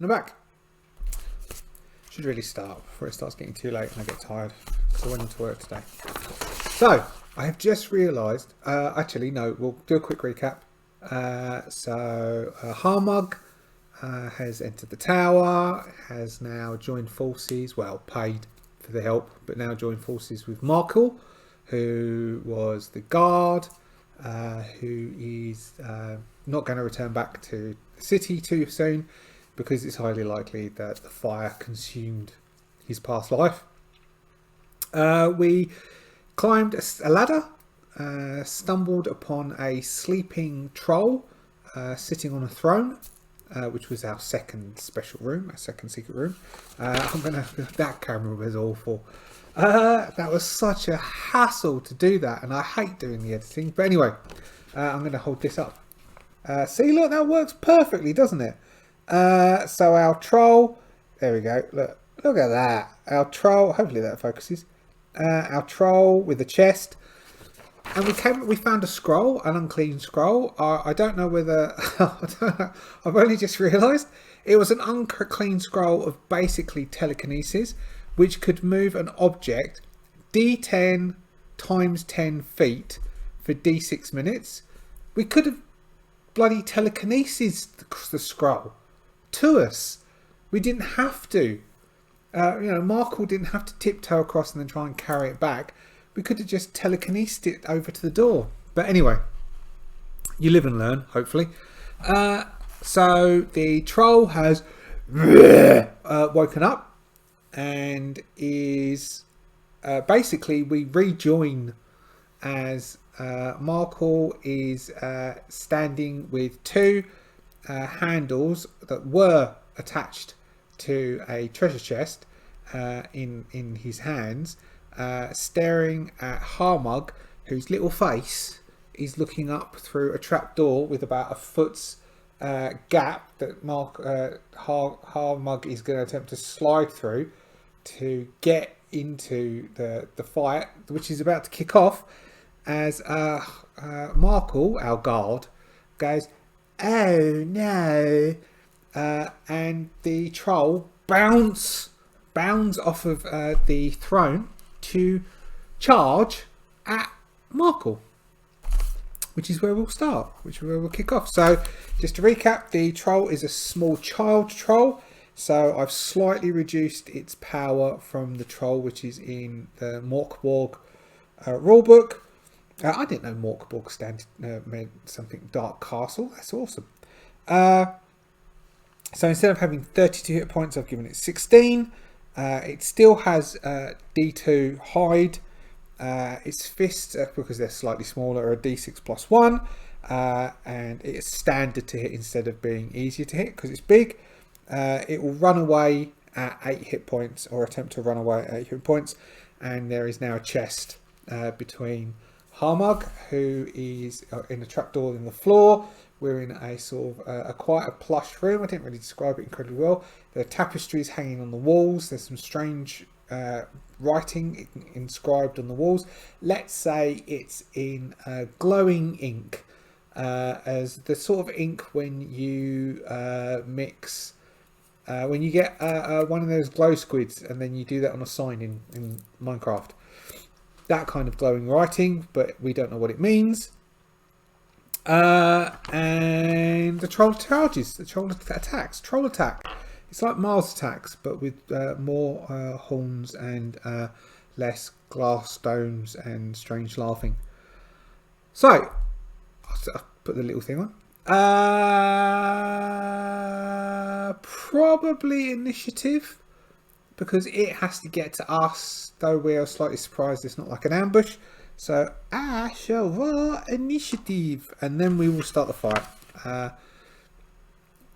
I'm back. Should really start before it starts getting too late and I get tired. So I went into work today. So I have just realised. Actually, no. We'll do a quick recap. Harmug has entered the tower. Has now joined forces. Well, paid for the help, but now joined forces with Markle, who was the guard, who is not going to return back to the city too soon, because it's highly likely that the fire consumed his past life. We climbed a ladder, stumbled upon a sleeping troll sitting on a throne, which was our second special room, our second secret room. That camera was awful. That was such a hassle to do that, and I hate doing the editing. But anyway, I'm going to hold this up. See, look, that works perfectly, doesn't it? So our troll, there we go. Look at that. Our troll. Hopefully that focuses. Our troll with the chest, and we found a scroll, an unclean scroll. I don't know whether I've only just realised it was an unclean scroll of basically telekinesis, which could move an object d10 times 10 feet for d6 minutes. We could have bloody telekinesis the scroll to us. We didn't have to. Markle didn't have to tiptoe across and then try and carry it back. We could have just telekinesed it over to the door. But anyway, you live and learn, hopefully. So the troll has woken up and is basically, we rejoin as Markle is standing with two handles that were attached to a treasure chest in his hands, staring at Harmug, whose little face is looking up through a trapdoor with about a foot's gap that Harmug is going to attempt to slide through to get into the fight, which is about to kick off, as Markle, our guard, goes, "Oh no!" And the troll bounds off of the throne to charge at Markle, which is where we'll start, which is where we'll kick off. So just to recap, the troll is a small child troll. So I've slightly reduced its power from the troll, which is in the Mork Borg rulebook. I didn't know Mork Borg meant something dark castle. That's awesome. So instead of having 32 hit points, I've given it 16. It still has D2 hide. Its fists, because they're slightly smaller, are a D6 plus 1. And it's standard to hit instead of being easier to hit because it's big. It will run away at 8 hit points, or attempt to run away at 8 hit points. And there is now a chest between Harmug, who is in a trapdoor in the floor. We're in a sort of quite a plush room. I didn't really describe it incredibly well. There are tapestries hanging on the walls. There's some strange writing inscribed on the walls. Let's say it's in glowing ink, as the sort of ink when you mix, when you get one of those glow squids and then you do that on a sign in Minecraft. That kind of glowing writing, but we don't know what it means. And the troll charges, the troll attacks. Troll attack. It's like Mars attacks, but with more horns and less glass stones and strange laughing. So, I'll put the little thing on. Probably initiative, because it has to get to us, though we are slightly surprised it's not like an ambush. So I shall roll initiative, and then we will start the fight.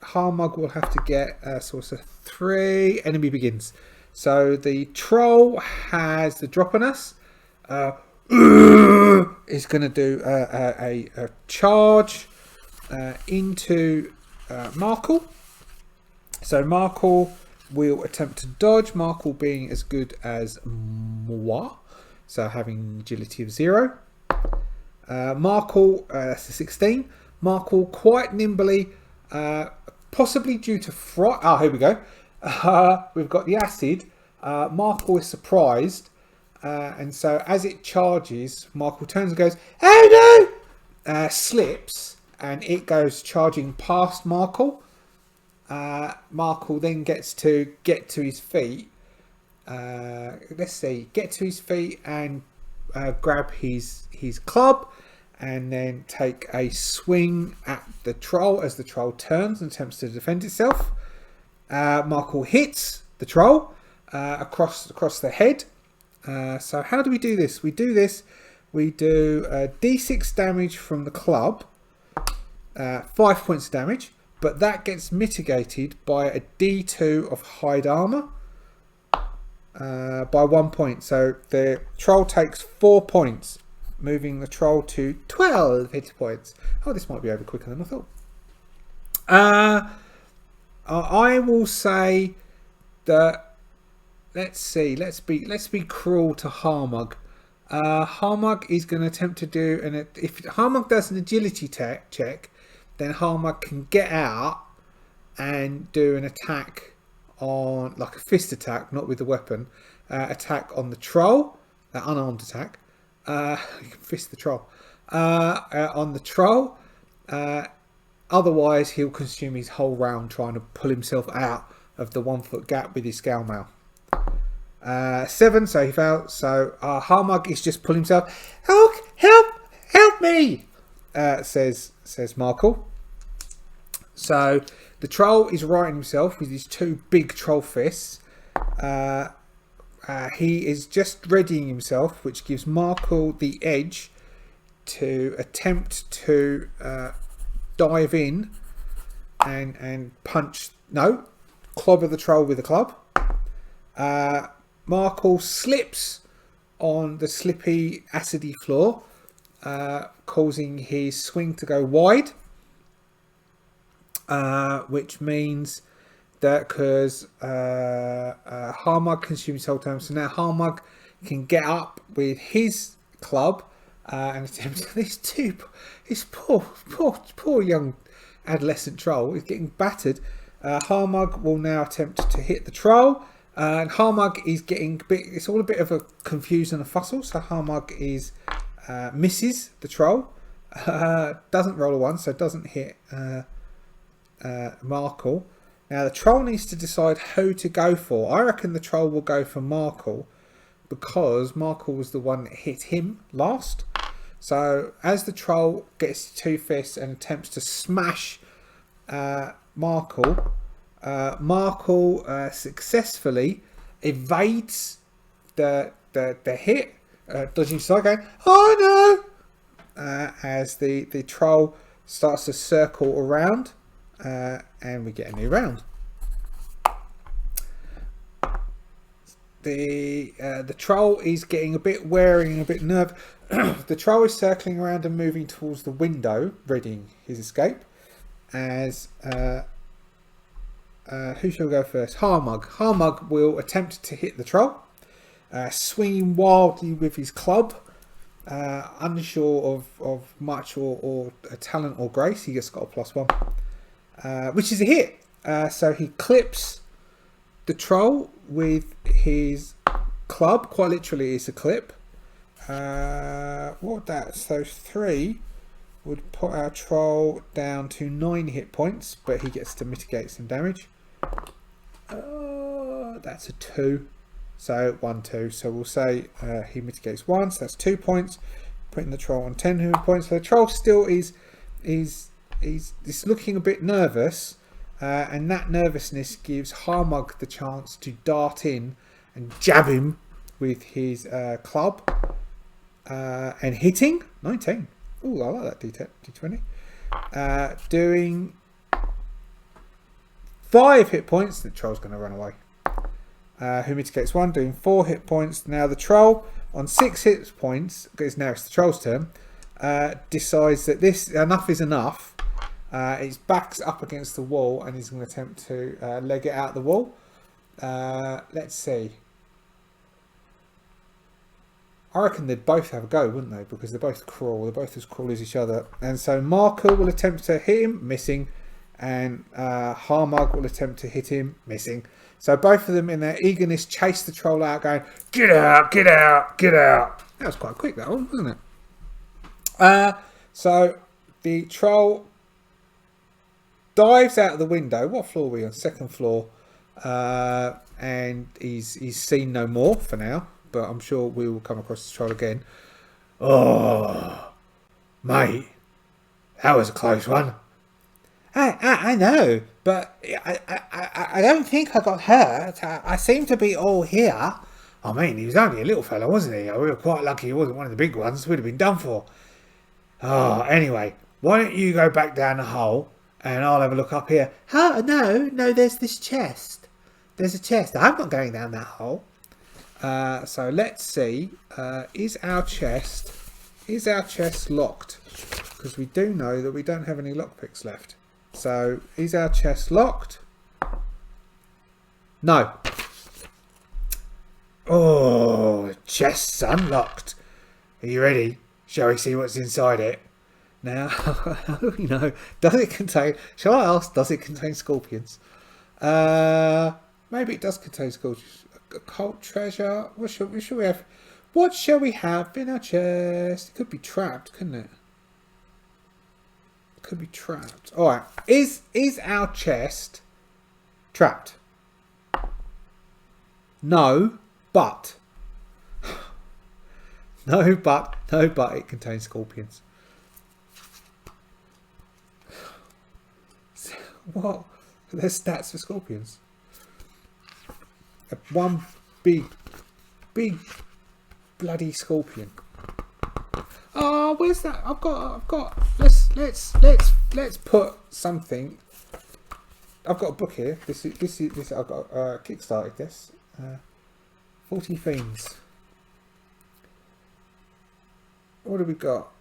Harmug will have to get source of 3. Enemy begins. So the troll has the drop on us. Is going to do a charge into Markle. So Markle will attempt to dodge. Markle being as good as moi. So having agility of 0. Markle, that's a 16. Markle quite nimbly possibly due to fright. Ah, here we go. We've got the acid. Markle is surprised, and so as it charges, Markle turns and goes, "Oh no!" Slips, and it goes charging past Markle. Markle then gets to get to his feet. Let's see, get to his feet and grab his club, and then take a swing at the troll as the troll turns and attempts to defend itself. Markle hits the troll across the head. So how do we do this? We do D6 damage from the club, 5 points of damage, but that gets mitigated by a D2 of hide armor by 1 point. So the troll takes 4 points, moving the troll to 12 hit points. Oh, this might be over quicker than I thought. I will say that let's be cruel to Harmug. Harmug is going to attempt to do if Harmug does an agility check, then Harmug can get out and do an attack on, like a fist attack, not with the weapon, attack on the troll, unarmed attack. You can fist the troll on the troll. Otherwise, he'll consume his whole round trying to pull himself out of the 1 foot gap with his scale mail. 7, so he failed. So Harmug is just pulling himself. Help me! Says Markle. So the troll is righting himself with his 2 big troll fists. He is just readying himself, which gives Markle the edge to attempt to dive in and clobber the troll with a club. Markle slips on the slippy, acidy floor, causing his swing to go wide, which means that because Harmug consumes whole time, so now Harmug can get up with his club and attempt this poor young adolescent troll is getting battered. Harmug will now attempt to hit the troll, and Harmug is getting it's all a bit of a confusion and a fussle. So Harmug is misses the troll, doesn't roll a 1, so doesn't hit Markle. Now the troll needs to decide who to go for. I reckon the troll will go for Markle because Markle was the one that hit him last. So as the troll gets 2 fists and attempts to smash Markle, Markle successfully evades the hit, dodging side going, "Oh no!" As the troll starts to circle around, and we get a new round. The troll is getting a bit wary and a bit nervous. The troll is circling around and moving towards the window, readying his escape. As who shall go first? Harmug. Harmug will attempt to hit the troll, swinging wildly with his club. Unsure of much or talent or grace, he just got a +1, which is a hit. So he clips the troll with his club. Quite literally, it's a clip. What would that? So 3 would put our troll down to 9 hit points, but he gets to mitigate some damage. That's a 2. So 1, 2. So we'll say he mitigates 1, so that's 2 points, putting the troll on 10 hit points. So the troll still is looking a bit nervous, and that nervousness gives Harmug the chance to dart in and jab him with his club, and hitting 19. Oh, I like that D20. Doing 5 hit points. The troll's going to run away. Who mitigates 1, doing 4 hit points. Now the troll on 6 hit points, because now it's the troll's turn, decides that enough is enough. His back's up against the wall and he's going to attempt to leg it out the wall. Let's see. I reckon they'd both have a go, wouldn't they? Because they're both cruel. They're both as cruel as each other. And so Markle will attempt to hit him, missing. and Harmug will attempt to hit him, missing. So both of them, in their eagerness, chase the troll out, going, "Get out, get out, get out." That was quite quick, that one, wasn't it? So the troll dives out of the window. What floor are we on? Second floor. And he's seen no more for now, but I'm sure we will come across the troll again. "Oh, mate, that was a close one." I know, but I don't think I got hurt. I seem to be all here. I mean, he was only a little fella, wasn't he? We were quite lucky he wasn't one of the big ones. We'd have been done for. Oh, anyway, why don't you go back down the hole and I'll have a look up here. Oh, no, there's this chest. There's a chest. I'm not going down that hole. So let's see. Is our chest locked? Because we do know that we don't have any lockpicks left. So is our chest locked? No. Oh, chest's unlocked. Are you ready? Shall we see what's inside it? Now, how do we know? Does it contain... Shall I ask, does it contain scorpions? Maybe it does contain scorpions. Occult treasure. What shall we have? What shall we have in our chest? It could be trapped, couldn't it? It could be trapped. Alright. Is our chest trapped? No, but... No, but it contains scorpions. What? There's stats for scorpions. One big bloody scorpion. Oh, where's that? I've got. Let's put something. I've got a book here. This. I've got kickstarted this. 40 Fiends. What do we got?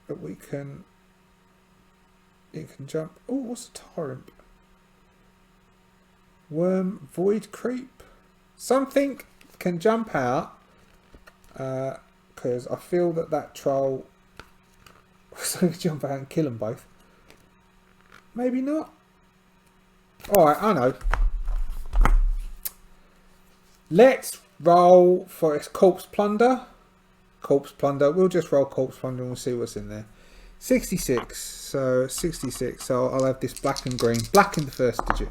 That we can. It can jump. Oh, what's a torrent? Worm, void creep. Something can jump out. Because I feel that troll. So jump out and kill them both. Maybe not. Alright, I know. Let's roll for its corpse plunder. Corpse plunder. We'll just roll corpse plunder and we'll see what's in there. 66. So 66. So I'll have this black and green. Black in the first digit.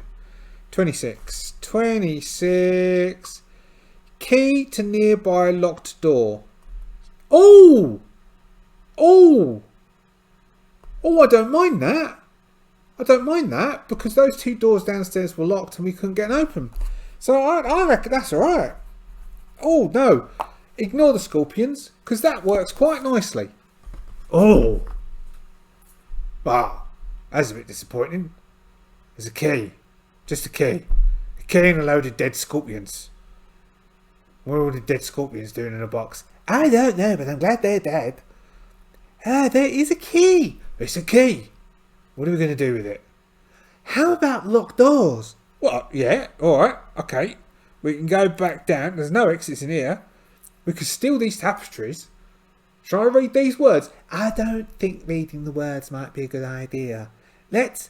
26. 26. Key to nearby locked door. Oh! Oh! Oh, I don't mind that. I don't mind that because those two doors downstairs were locked and we couldn't get open. So I reckon that's alright. Oh, no. Ignore the scorpions because that works quite nicely. Oh! But that's a bit disappointing. There's a key. Just a key. A key and a load of dead scorpions. What are all the dead scorpions doing in a box? I don't know, but I'm glad they're dead. Ah, there is a key. It's a key. What are we going to do with it? How about locked doors? What? Yeah, alright, okay. We can go back down. There's no exits in here. We could steal these tapestries. Shall I read these words? I don't think reading the words might be a good idea. Let's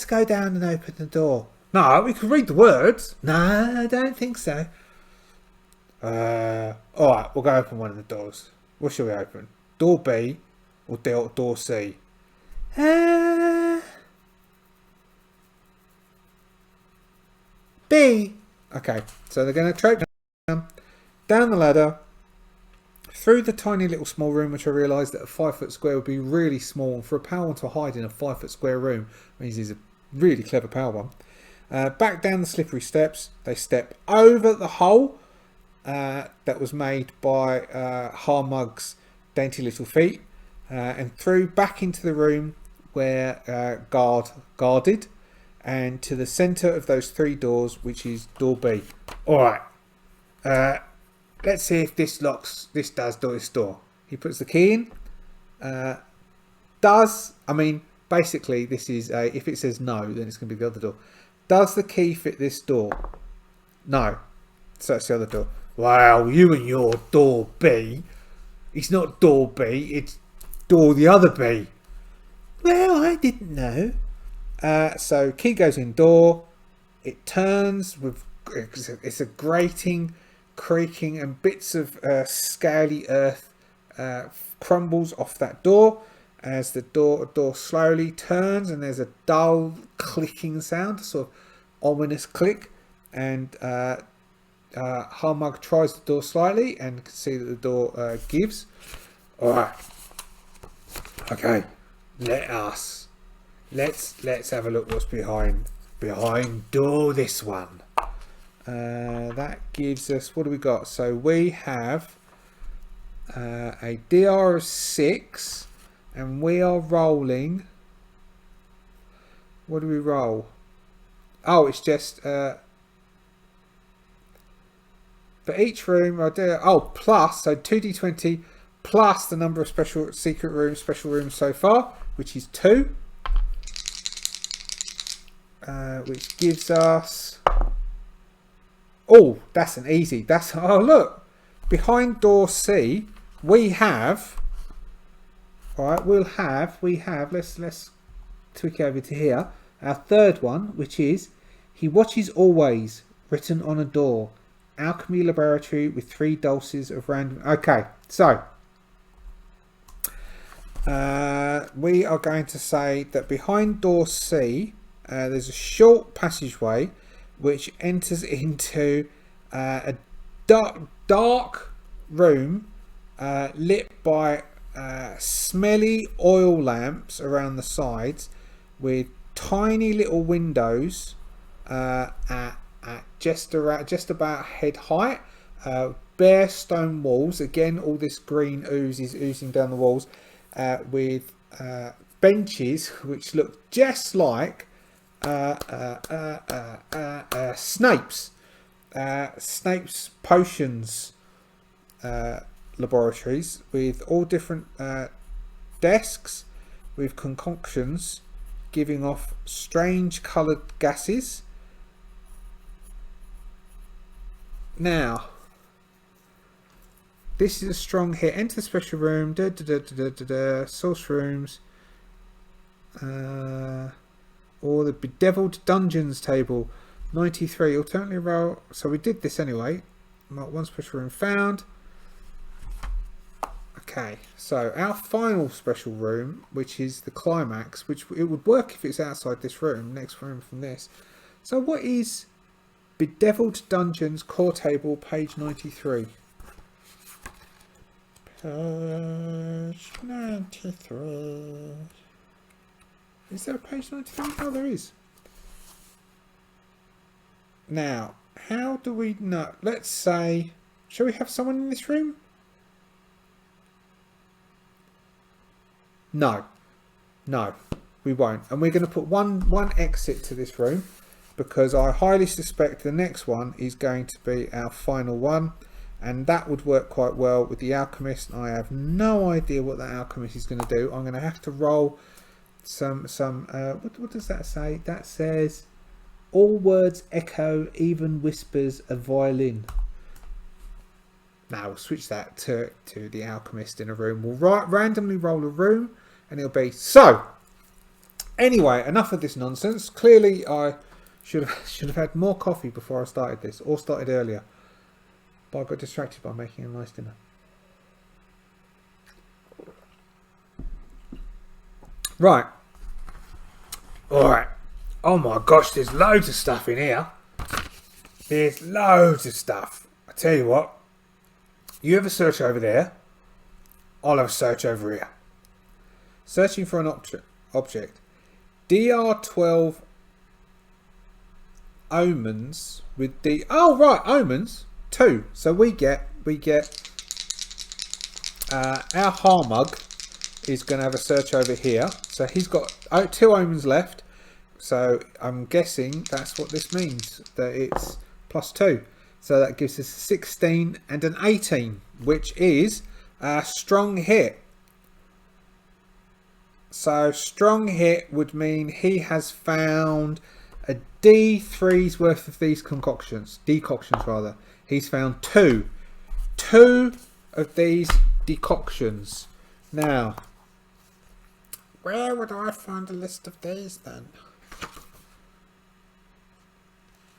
go down and open the door. No, we could read the words. No, I don't think so. Alright, we'll go open one of the doors. What shall we open? Door B or door C? B. Okay, so they're going to traip down the ladder, through the tiny little small room, which I realised that a 5 foot square would be really small. For a power one to hide in a 5 foot square room means he's a really clever power one. Back down the slippery steps, they step over the hole that was made by Harmug's dainty little feet, and through back into the room where guarded, and to the centre of those three doors, which is door B. Alright, let's see if this does this door. He puts the key in. Basically this is if it says no, then it's going to be the other door. Does the key fit this door? No. So it's the other door. Wow, you and your door B. It's not door B, it's door the other B. Well, I didn't know. So key goes in door. It turns with it's a grating, creaking, and bits of scaly earth crumbles off that door as the door slowly turns, and there's a dull clicking sound, a sort of ominous click, and Harmug tries the door slightly and can see that the door gives. All right. Okay. Let's have a look what's behind door this one. That gives us, what do we got? So we have a DR of 6, and we are rolling. What do we roll? Oh, it's just for each room. Plus, so 2d20 plus the number of special rooms so far, which is 2. Which gives us, oh, that's an easy, oh look, behind door C we have, all right, we have, let's tweak over to here, our third one, which is, he watches always, written on a door, alchemy laboratory with 3 doses of random. Okay, so we are going to say that behind door C there's a short passageway which enters into a dark room lit by smelly oil lamps around the sides, with tiny little windows at just about head height, bare stone walls. Again, all this green ooze is oozing down the walls, with benches which look just like Snape's potions laboratories, with all different desks with concoctions giving off strange coloured gases. Now, this is a strong hit. Enter the special room. Source rooms. Or the bedeviled dungeons table. 93. Alternately roll. So we did this anyway. Mark 1 special room found. Okay. So our final special room, which is the climax, which it would work if it's outside this room. Next room from this. So what is bedeviled dungeons core table, page 93? Page 93. Is there a page 93? Oh, there is. Now, how do we know? Let's say, shall we have someone in this room? No, we won't. And we're going to put one exit to this room, because I highly suspect the next one is going to be our final one. And that would work quite well with the alchemist. I have no idea what that alchemist is going to do. I'm going to have to roll some what does that say? That says all words echo, even whispers a violin. Now we'll switch that to the alchemist in a room. We'll randomly roll a room, and it'll be so. Anyway, enough of this nonsense. Clearly I should have had more coffee before I started this, or started earlier, but I got distracted by making a nice dinner. Right. Alright. Oh my gosh, there's loads of stuff in here. There's loads of stuff. I tell you what. You have a search over there. I'll have a search over here. Searching for an object. DR12 omens with D. Oh right, omens 2. So we get our Harmug is going to have a search over here. So he's got 2 omens left. So I'm guessing that's what this means, that it's +2. So that gives us a 16 and an 18, which is a strong hit. So strong hit would mean he has found a D3's worth of these decoctions rather. He's found 2 of these decoctions. Now, Where would I find a list of these then?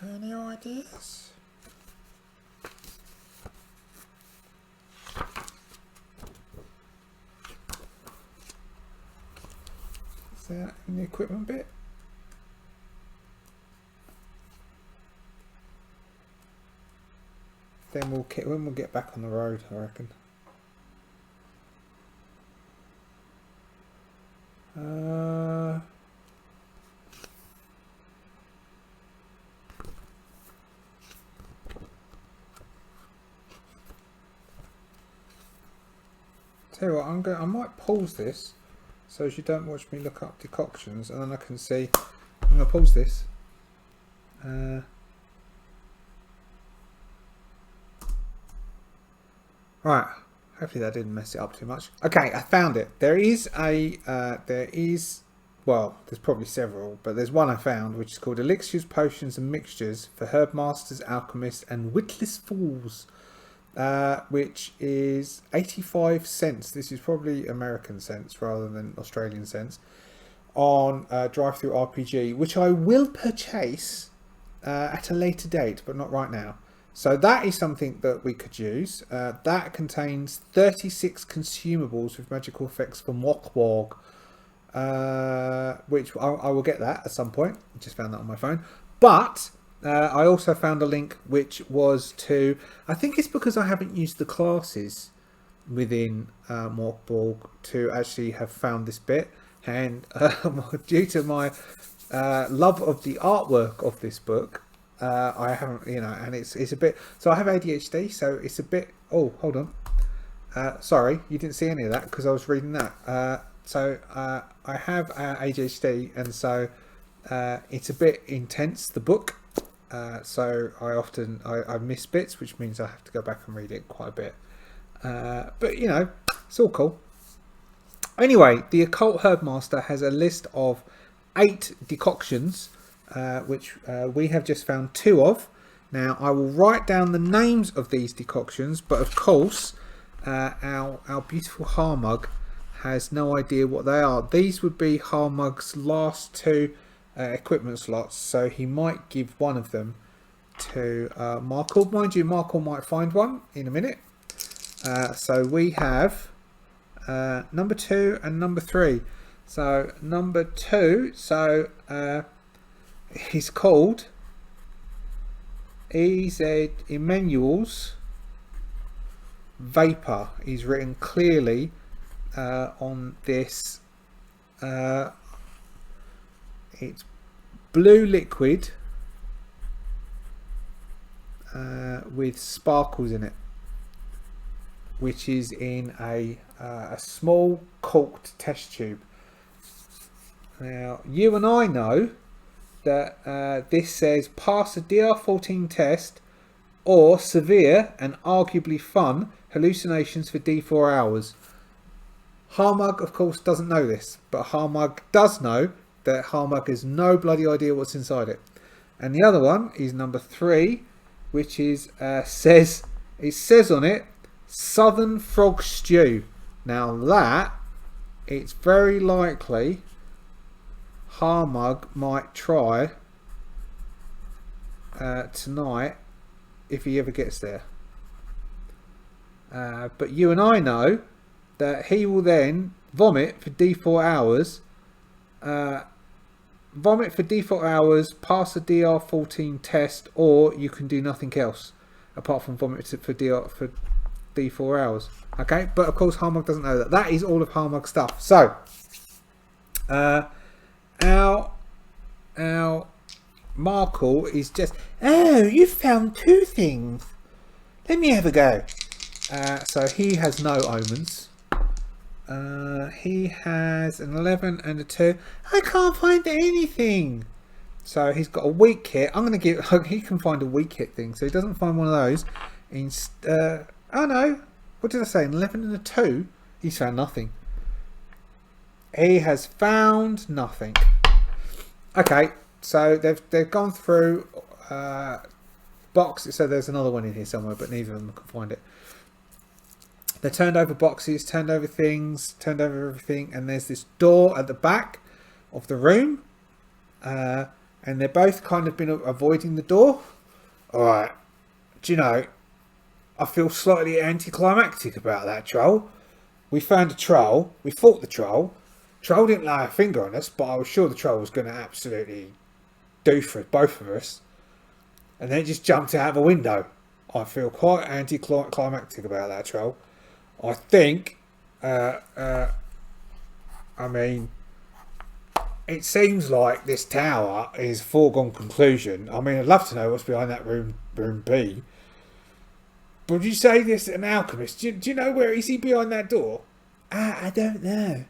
Any ideas? Is that in the equipment bit? Then when we'll get back on the road, I reckon. Tell you what, I might pause this so as you don't watch me look up decoctions, and then I can see. I'm gonna pause this. Right. Hopefully that didn't mess it up too much. Okay, I found it. There's probably several, but there's one I found which is called Elixirs, Potions and Mixtures for Herb Masters, Alchemists and Witless Fools, which is 85 cents. This is probably American cents rather than Australian cents, on Drive-Thru RPG, which I will purchase at a later date, but not right now. So that is something that we could use. That contains 36 consumables with magical effects for Mork Borg, which I will get that at some point. I just found that on my phone. But I also found a link which was to, I think it's because I haven't used the classes within Mork Borg to actually have found this bit. And due to my love of the artwork of this book, I haven't, and it's a bit, so I have ADHD, so it's a bit, oh, hold on, sorry, you didn't see any of that because I was reading that. So I have ADHD, and so it's a bit intense, the book, so I miss bits, which means I have to go back and read it quite a bit, but it's all cool. Anyway, the Occult Herbmaster has a list of 8 decoctions, which we have just found 2 of. Now I will write down the names of these decoctions, but of course our beautiful Harmug has no idea what they are. These would be Harmug's last 2 equipment slots, so he might give one of them to Markle. Mind you, Markle might find one in a minute. So we have number 2 and number 3. So number 2, he's called E.Z. Emmanuel's Vapor. He's written clearly on this. It's blue liquid with sparkles in it, which is in a small corked test tube. Now you and I know that this says pass a DR14 test or severe and arguably fun hallucinations for D4 hours. Harmug of course doesn't know this, but Harmug does know that Harmug has no bloody idea what's inside it. And the other one is number 3, which is says on it Southern Frog Stew. Now that, it's very likely Harmug might try tonight if he ever gets there. But you and I know that he will then vomit for D4 hours. Vomit for D4 hours, pass a DR14 test, or you can do nothing else apart from vomit for D4 hours. Okay, but of course Harmug doesn't know that. That is all of Harmug's stuff. So our Markle is just, oh, you found 2 things. Let me have a go. So he has no omens. He has an 11 and a 2. I can't find anything. So he's got a weak kit. I'm going to give, he can find a weak kit thing. So he doesn't find one of those. Oh no, what did I say? An 11 and a 2. He's found nothing. He has found nothing. Okay, so they've gone through boxes. So there's another one in here somewhere, but neither of them can find it. They turned over boxes, turned over things, turned over everything, and there's this door at the back of the room, and they're both kind of been avoiding the door. Alright, do you know, I feel slightly anticlimactic about that, troll. We found a troll, we fought the troll. Troll didn't lay a finger on us, but I was sure the troll was going to absolutely do for both of us. And then it just jumped out of a window. I feel quite anticlimactic about that, troll. I think, I mean, it seems like this tower is foregone conclusion. I mean, I'd love to know what's behind that room B. But would you say this an alchemist? Do you know where is he behind that door? I don't know.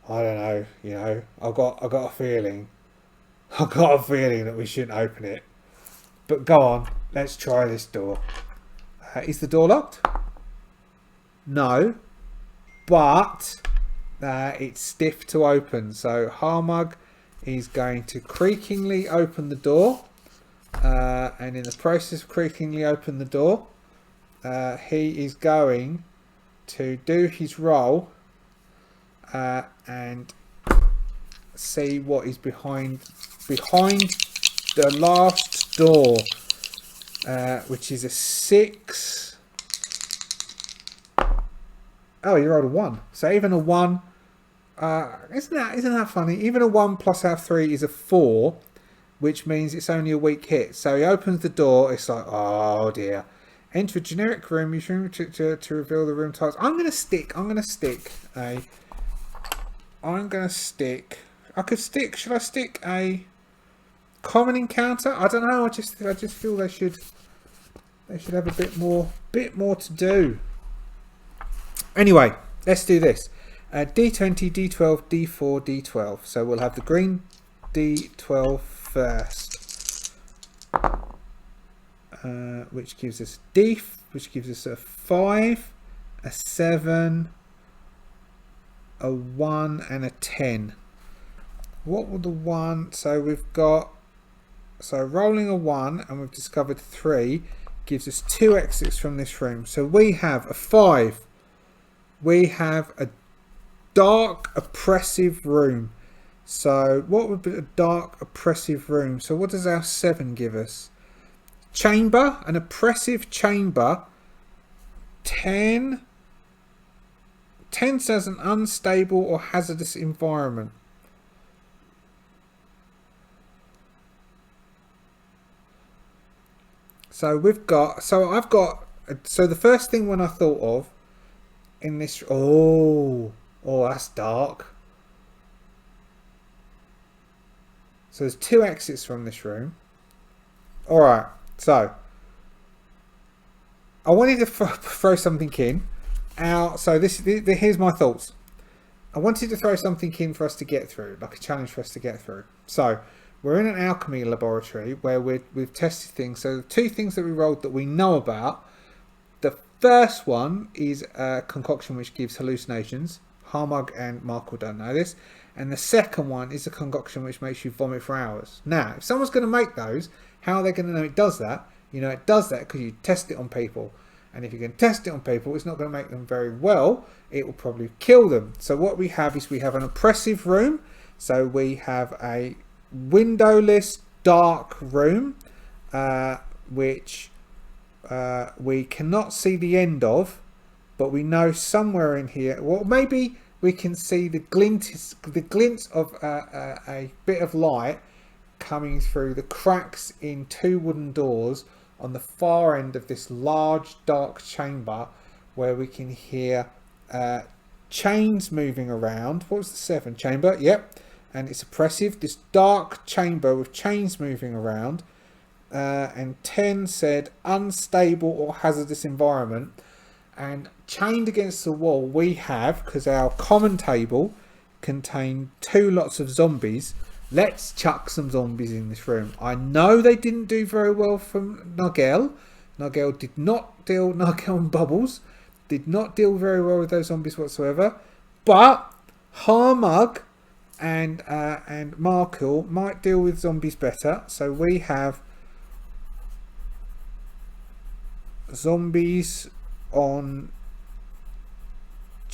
I don't know. You know, I got a feeling. I got a feeling that we shouldn't open it. But go on, let's try this door. Is the door locked? No, but it's stiff to open. So Harmug is going to creakingly open the door, and in the process of creakingly open the door, he is going to do his roll and see what is behind the last door, which is a 6. Oh, you rolled a 1. So even a 1, isn't that funny? Even a 1 plus our 3 is a 4, which means it's only a weak hit. So he opens the door. It's like, oh dear. Enter a generic room. Use room to reveal the room tiles. I'm gonna stick. I could stick. Should I stick a common encounter? I don't know. I just feel they should have a bit more to do. Anyway, let's do this. D20, D12, D4, D12. So we'll have the green D12 first, which gives us which gives us a 5, a 7, a 1, and a 10. What will the 1? So we've got, so rolling a 1, and we've discovered 3 gives us 2 exits from this room. So we have a 5. We have a dark, oppressive room. So what would be a dark, oppressive room? So what does our 7 give us? Chamber, an oppressive chamber. 10 says an unstable or hazardous environment. So we've got, so the first thing when I thought of in this, oh, that's dark. So there's 2 exits from this room. All right, so I wanted to throw something in. So here's my thoughts. I wanted to throw something in for us to get through, like a challenge for us to get through. So we're in an alchemy laboratory where we've tested things. So the 2 things that we rolled that we know about. The first one is a concoction which gives hallucinations. Harmug and Markle don't know this. And the second one is a concoction which makes you vomit for hours. Now, if someone's going to make those, how are they going to know it does that? You know, it does that because you test it on people. And if you can test it on people, it's not going to make them very well. It will probably kill them. So what we have is we have an oppressive room. So we have a windowless, dark room, which we cannot see the end of, but we know somewhere in here, well, maybe we can see the glint of a bit of light coming through the cracks in 2 wooden doors on the far end of this large dark chamber, where we can hear chains moving around. What was the 7? Chamber, yep. And it's oppressive, this dark chamber with chains moving around. And 10 said unstable or hazardous environment. And chained against the wall we have, because our common table contained 2 lots of zombies. Let's chuck some zombies in this room. I know they didn't do very well from Nagel. Nagel and Bubbles did not deal very well with those zombies whatsoever. But Harmug and Markle might deal with zombies better. So we have zombies on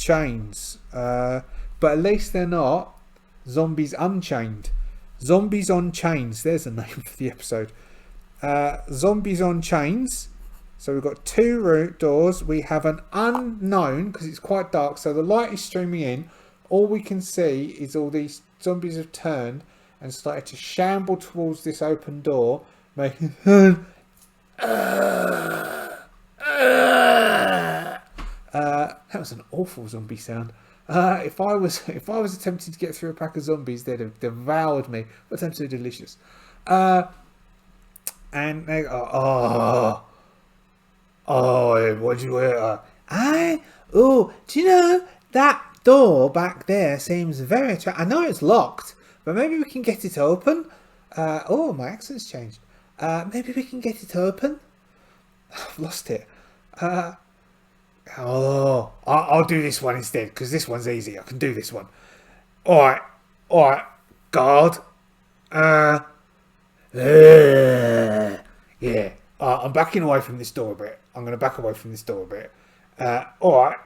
chains. But at least they're not zombies unchained. Zombies on chains. There's a name for the episode. Zombies on chains. So we've got 2 doors. We have an unknown, because it's quite dark, so the light is streaming in. All we can see is all these zombies have turned and started to shamble towards this open door, making that was an awful zombie sound. If I was attempting to get through a pack of zombies, they'd have devoured me. But I'm so delicious. And they go, what do you wear? Do you know that door back there seems very attractive. I know it's locked, but maybe we can get it open. My accent's changed. Maybe we can get it open. I've lost it. I'll do this one instead, because this one's easy. I can do this one. All right, guard. Yeah. I'm backing away from this door a bit. I'm going to back away from this door a bit. All right.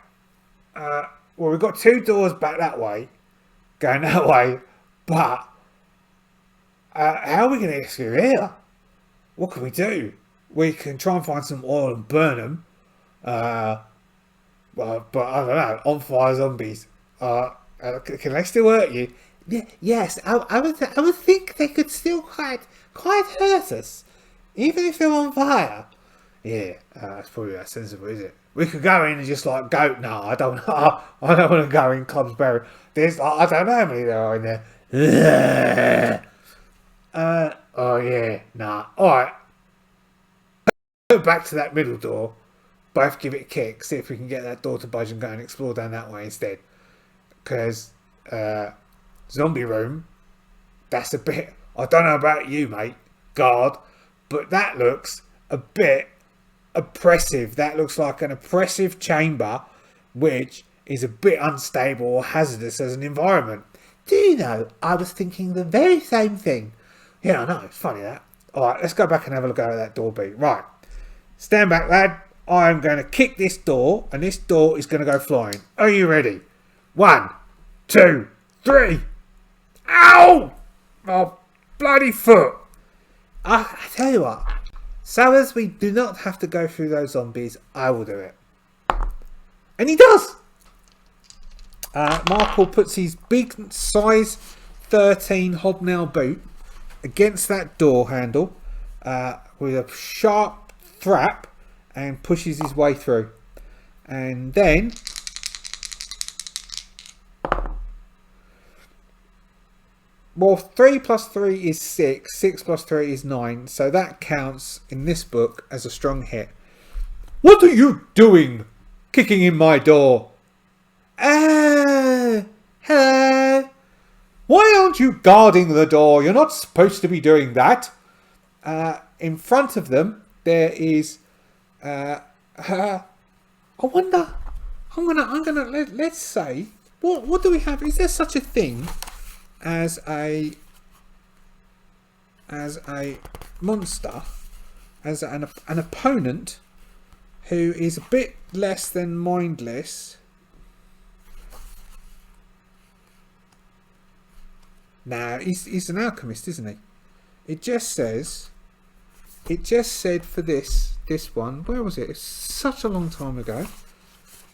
Well, we've got 2 doors back that way, going that way, but how are we going to get through here? What can we do? We can try and find some oil and burn them. But I don't know. On fire zombies. Can they still hurt you? Yes, I would think they could still quite hurt us, even if they're on fire. Yeah, that's probably that sensible, is it? We could go in and just like go. No, I don't want to go in Clubsbury. There's I don't know how many there are in there. Oh yeah, nah. All right. Go back to that middle door. Both give it a kick. See if we can get that door to budge and go and explore down that way instead. Because zombie room. That's a bit. I don't know about you, mate, guard, but that looks a bit oppressive. That looks like an oppressive chamber, which is a bit unstable or hazardous as an environment. Do you know, I was thinking the very same thing. Yeah, I know, it's funny that. Alright, let's go back and have a look at that door be. Right, stand back, lad. I'm going to kick this door, and this door is going to go flying. Are you ready? 1, 2, 3. Ow! Oh, bloody foot. I tell you what, so as we do not have to go through those zombies, I will do it. And he does! Markle puts his big size 13 hobnail boot against that door handle with a sharp thrap and pushes his way through. And then well, 3 plus 3 is 6. 6 plus 3 is 9. So that counts in this book as a strong hit. What are you doing? Kicking in my door. Hello. Why aren't you guarding the door? You're not supposed to be doing that. In front of them, there is. I wonder. Let's say. What do we have? Is there such a thing as a monster, as an opponent who is a bit less than mindless? Now he's an alchemist, isn't he? It just said for this one, where was it? It's such a long time ago.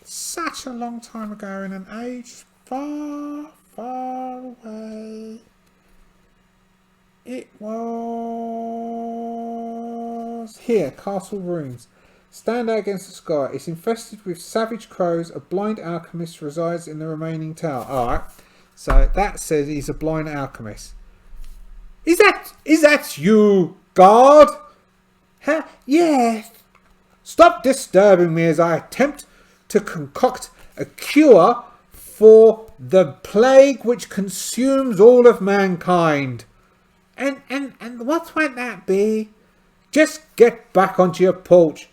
Such a long time ago in an age far, far away. It was here, Castle Ruins. Stand out against the sky. It's infested with savage crows. A blind alchemist resides in the remaining tower. Alright. So that says he's a blind alchemist. Is that you, guard? Huh? Yes. Stop disturbing me as I attempt to concoct a cure for the plague which consumes all of mankind. And what might that be? Just get back onto your porch.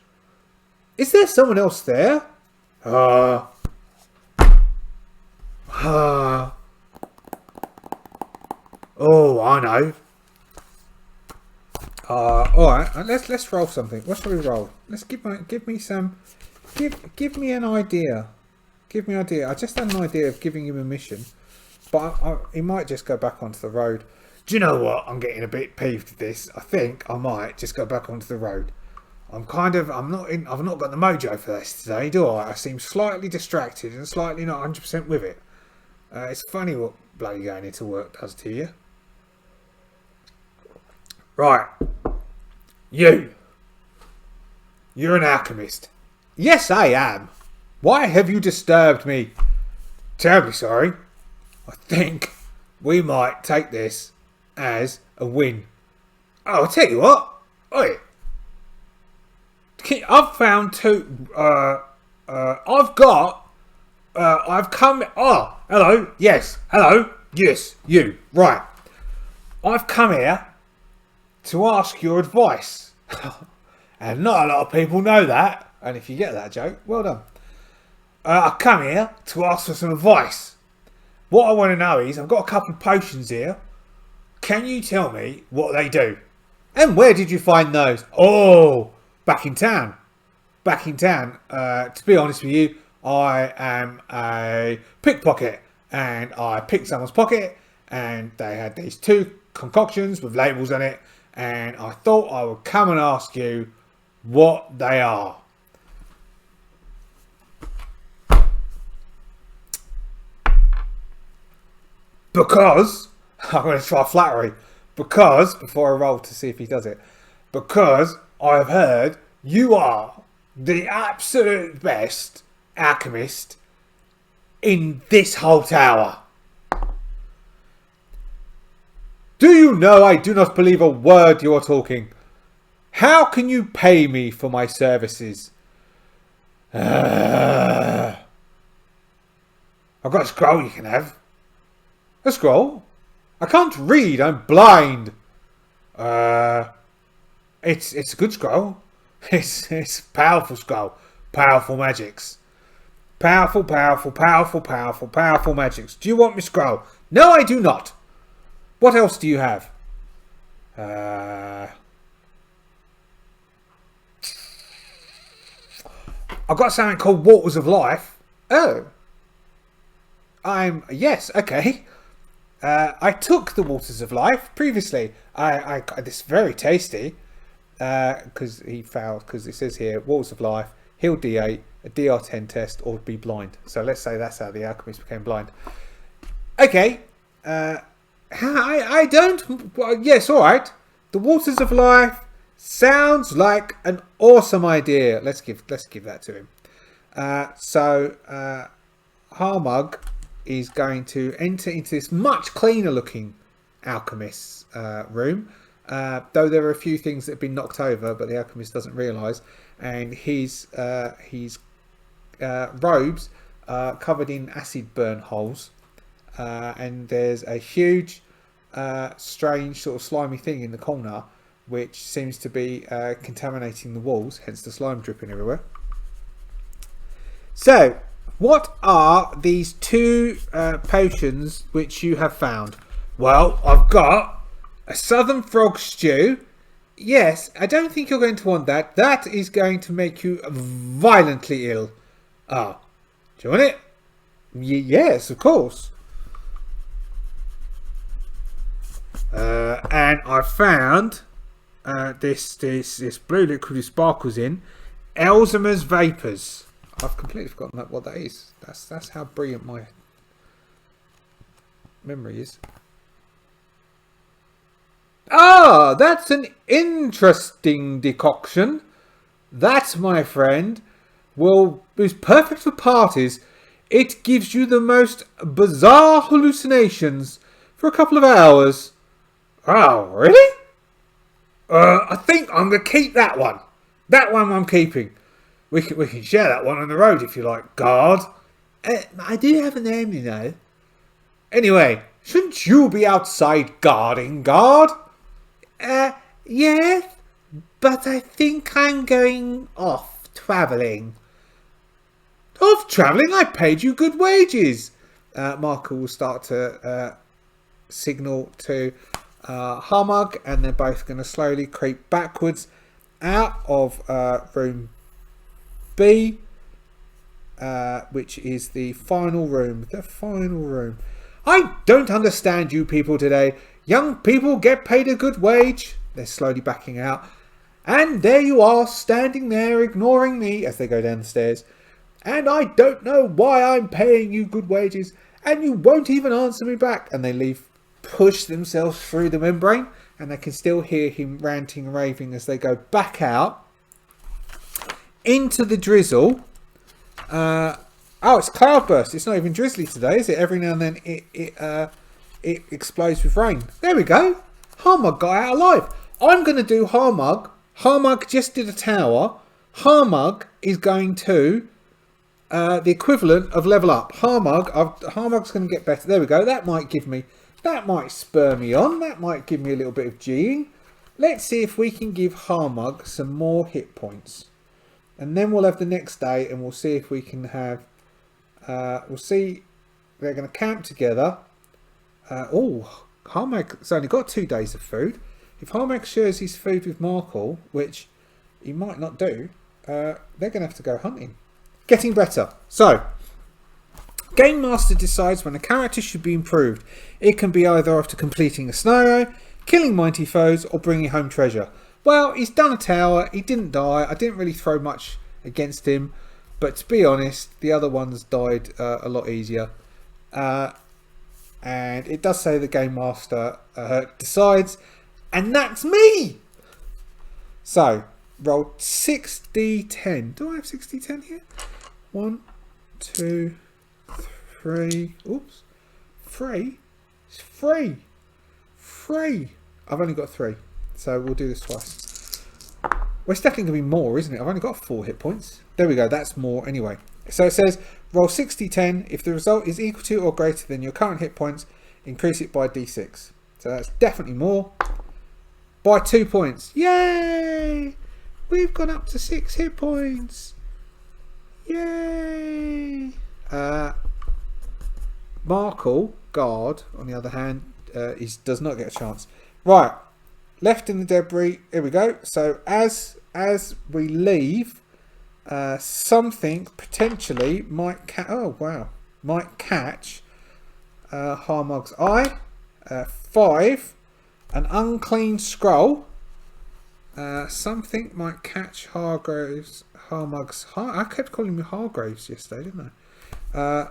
Is there someone else there? Oh, I know. Alright, let's roll something. What shall we roll? Let's give me an idea. Give me an idea. I just had an idea of giving him a mission, but he might just go back onto the road. Do you know what? I'm getting a bit peeved with this. I think I might just go back onto the road. I've not got the mojo for this today, do I? I seem slightly distracted and slightly not 100% with it. It's funny what bloody going into work does to you. Right. You're an alchemist. Yes, I am. Why have you disturbed me? Terribly sorry. I think we might take this as a win. Oh, I'll tell you what. Oi. I've found two. I've come. Oh, hello. Yes. Hello. Yes. You. Right. I've come here to ask your advice. And not a lot of people know that. And if you get that joke, well done. I've come here to ask for some advice. What I want to know is, I've got a couple of potions here. Can you tell me what they do? And where did you find those? Oh, back in town. Back in town. To be honest with you, I am a pickpocket. And I picked someone's pocket. And they had these two concoctions with labels on it. And I thought I would come and ask you what they are. Because, I'm going to try flattery, because, before I roll to see if he does it, because I've heard you are the absolute best alchemist in this whole tower. Do you know I do not believe a word you are talking? How can you pay me for my services? I've got a scroll you can have. A scroll? I can't read, I'm blind. It's a good scroll. It's a powerful scroll. Powerful magics. Powerful magics. Do you want me scroll? No, I do not. What else do you have? I've got something called Waters of Life. Oh. Yes, okay. I took the Waters of Life previously. I this is very tasty. Because he failed, because it says here, Waters of Life, heal D8, a DR10 test, or be blind. So let's say that's how the alchemist became blind. Okay. I don't... Well, yes, alright. The Waters of Life sounds like an awesome idea. Let's give that to him. Harmug is going to enter into this much cleaner looking alchemist's room. Though there are a few things that have been knocked over, but the alchemist doesn't realise. And his robes are covered in acid burn holes. And there's a huge, strange sort of slimy thing in the corner, which seems to be contaminating the walls, hence the slime dripping everywhere. So, what are these two potions which you have found? Well, I've got a southern frog stew. Yes, I don't think you're going to want that. That is going to make you violently ill. Ah, do you want it? Yes, of course. And I found this blue liquid with sparkles in. Elsimer's Vapours. I've completely forgotten what that is. That's how brilliant my memory is. Ah, that's an interesting decoction. That, my friend, is perfect for parties. It gives you the most bizarre hallucinations for a couple of hours. Oh, really? I think I'm going to keep that one. That one I'm keeping. We can share that one on the road if you like, guard. I do have a name, you know. Anyway, shouldn't you be outside guarding, guard? Yes, but I think I'm going off travelling. Off travelling? I paid you good wages. Marco will start to signal to Harmug, and they're both going to slowly creep backwards out of room B. which is the final room. The final room. I don't understand you people today. Young people get paid a good wage. They're slowly backing out. And there you are, standing there, ignoring me as they go down the stairs. And I don't know why I'm paying you good wages. And you won't even answer me back. And they leave, push themselves through the membrane. And they can still hear him ranting and raving as they go back out into the drizzle. Oh, it's cloudburst. It's not even drizzly today, is it? Every now and then it explodes with rain. There we go. Harmug got out alive. I'm going to do Harmug. Harmug just did a tower. Harmug is going to the equivalent of level up. Harmug's going to get better. There we go. That might spur me on. That might give me a little bit of G'ing. Let's see if we can give Harmug some more hit points. And then we'll have the next day and we'll see if we can have... we'll see... They're going to camp together. Harmug's only got 2 days of food. If Harmug shares his food with Markle, which he might not do, they're going to have to go hunting. Getting better. So, Game Master decides when a character should be improved. It can be either after completing a scenario, killing mighty foes, or bringing home treasure. Well, he's done a tower. He didn't die. I didn't really throw much against him. But to be honest, the other ones died a lot easier. And it does say the Game Master decides. And that's me! So, roll 6d10. Do I have 6d10 here? 1, 2, 3. Oops. 3? It's 3. 3. I've only got 3. So we'll do this twice. Well, it's definitely going to be more, isn't it? I've only got 4 hit points. There we go. That's more anyway. So it says, roll 6d10. If the result is equal to or greater than your current hit points, increase it by d6. So that's definitely more. By 2 points. Yay! We've gone up to 6 hit points. Yay! Markle, guard, on the other hand, does not get a chance. Right. Left in the debris. Here we go. So as we leave, something potentially might catch Harmug's eye. 5. An unclean scroll. Something might catch Harmug's eye. I kept calling him Hargraves yesterday, didn't I?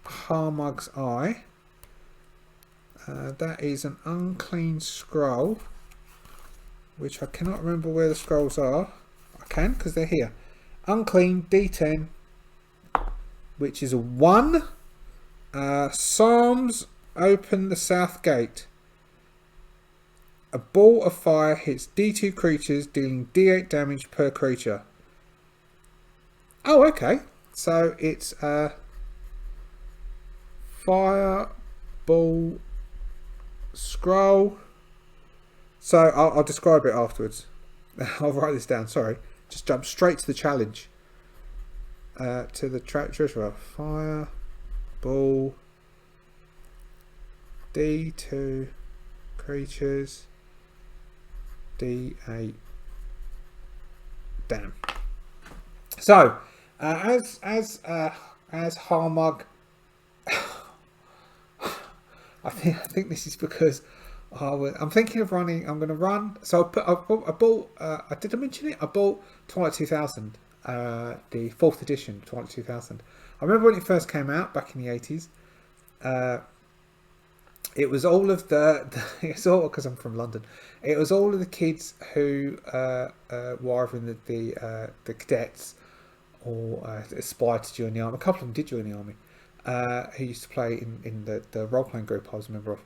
Harmug's eye. That is an unclean scroll, which I cannot remember where the scrolls are. I can because they're here. Unclean D10, which is a 1. Psalms open the south gate. A ball of fire hits D2 creatures, dealing D8 damage per creature. Oh, okay. So it's a fireball scroll. So I'll describe it afterwards. I'll write this down. Sorry. Just jump straight to the challenge. To the treasure. Fireball. D2 creatures. D8. Damn. So, as Harmug, I think this is because I'm thinking of running. I'm going to run. So I bought. Did I mention it? I bought Twilight 2000, the 4th edition Twilight 2000. I remember when it first came out back in the 80s. It was all of it's all because I'm from London. It was all of the kids who were either in the cadets or aspired to join the army. A couple of them did join the army. Who used to play in the role-playing group I was a member